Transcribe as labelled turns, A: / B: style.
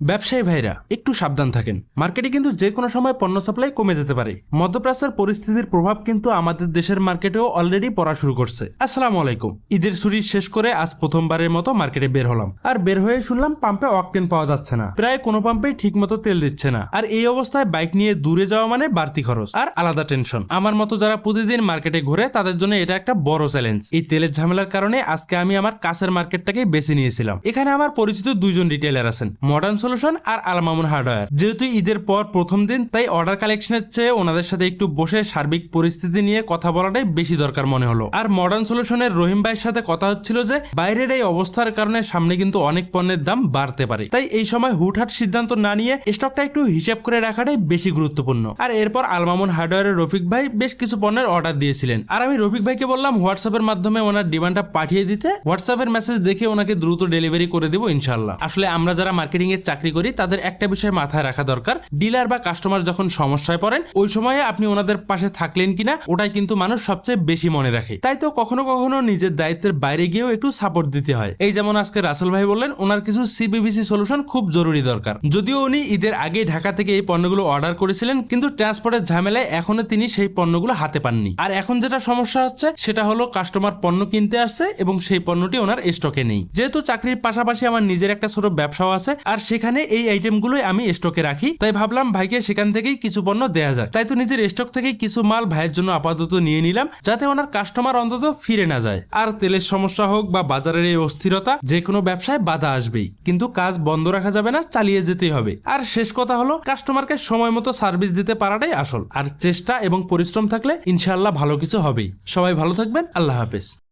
A: ব্যবসায়ী ভাইরা একটু সাবধান থাকেন। মার্কেটে কিন্তু যে কোনো সময় পণ্য সাপ্লাই কমে যেতে পারে। মধ্যপ্রাচ্যের পরিস্থিতির প্রভাব কিন্তু আমাদের দেশের মার্কেটেও অলরেডি পড়া শুরু করছে। আসসালামু আলাইকুম। ঈদের ছুটি শেষ করে আজ প্রথমবারের মতো মার্কেটে বের হলাম, আর বের হয়ে শুনলাম পাম্পে অকটেন পাওয়া যাচ্ছে না। প্রায় কোনো পাম্পেই ঠিক মতো তেল দিচ্ছে না। আর এই অবস্থায় বাইক নিয়ে দূরে যাওয়া মানে বাড়তি খরচ আর আলাদা টেনশন। আমার মতো যারা প্রতিদিন মার্কেটে ঘুরে তাদের জন্য এটা একটা বড় চ্যালেঞ্জ। এই তেলের ঝামেলার কারণে আজকে আমি আমার কাছের মার্কেটটাকে বেছে নিয়েছিলাম। এখানে আমার পরিচিত দুইজন রিটেলার আছেন, মডার্ন সলিউশন আর আল মামুন হার্ডওয়্যার। যেহেতু ঈদের পর প্রথম দিন, তাই অর্ডার কালেকশনের চেয়ে ওনাদের সাথে একটু বসে সার্বিক পরিস্থিতি নিয়ে কথা বলাটাই বেশি দরকার মনে হলো। আর মডার্ন সলিউশনের রহিম ভাইয়ের সাথে কথা হচ্ছিল যে বাইরের এই অবস্থার কারণে সামনে কিন্তু অনেক পণ্যের দাম বাড়তে পারে, তাই এই সময় হুটহাট সিদ্ধান্ত না নিয়ে স্টকটা একটু হিসাব করে রাখাটাই বেশি গুরুত্বপূর্ণ। আর এরপর আল মামুন হার্ডওয়্যারের রফিক ভাই বেশ কিছু পণ্যের অর্ডার দিয়েছিলেন, আর আমি রফিক ভাইকে বললাম হোয়াটসঅ্যাপের মাধ্যমে ওনার ডিমান্ডটা পাঠিয়ে দিতে। হোয়াটসঅ্যাপের মেসেজ দেখে ওনাকে দ্রুত ডেলিভারি করে দেবো ইনশাল্লাহ। আসলে আমরা যারা মার্কেটিং এর চাকরি করি তাদের একটা বিষয় মাথায় রাখা দরকার, ডিলার বা কাস্টমার যখন সমস্যায় পড়েন ওই সময়ে আপনি ওনাদের পাশে থাকলেন কিনা ওটাই কিন্তু মানুষ সবচেয়ে বেশি মনে রাখে। তাই তো কখনো কখনো নিজের দায়িত্বের বাইরে গিয়েও একটু সাপোর্ট দিতে হয়। এই যেমন আজকে রাসেল ভাই বললেন ওনার কিছু সিবিভিসি সলিউশন খুব জরুরি দরকার। যদিও উনি ঈদের আগে ঢাকা থেকে এই পণ্যগুলো অর্ডার করেছিলেন, কিন্তু ট্রান্সপোর্টের ঝামেলায় এখনো তিনি সেই পণ্যগুলো হাতে পাননি। আর এখন যেটা সমস্যা হচ্ছে সেটা হলো কাস্টমার পণ্য কিনতে আসছে এবং সেই পণ্যটি ওনার স্টকে নেই। যেহেতু চাকরির পাশাপাশি আমার নিজের একটা ছোট ব্যবসাও আছে, আর সেখানে এই আইটেমগুলোই আমি স্টকে রাখি, তাই ভাবলাম ভাইকে সেখান থেকেই কিছু পণ্য দেয়া যায়। তাই তো নিজের স্টক থেকে কিছু মাল ভাইয়ের জন্য আপাতত নিয়ে নিলাম, যাতে ওনার কাস্টমার অন্তত ফিরে না যায়। আর তেলের সমস্যা হোক বা বাজারের এই অস্থিরতা, যে কোনো ব্যবসায় বাধা আসবেই, কিন্তু কাজ বন্ধ রাখা যাবে না, চালিয়ে যেতেই হবে। আর শেষ কথা হলো কাস্টমারকে সময় মতো সার্ভিস দিতে পারাটাই আসল। আর চেষ্টা এবং পরিশ্রম থাকলে ইনশাআল্লাহ ভালো কিছু হবেই। সবাই ভালো থাকবেন, আল্লাহ হাফেজ।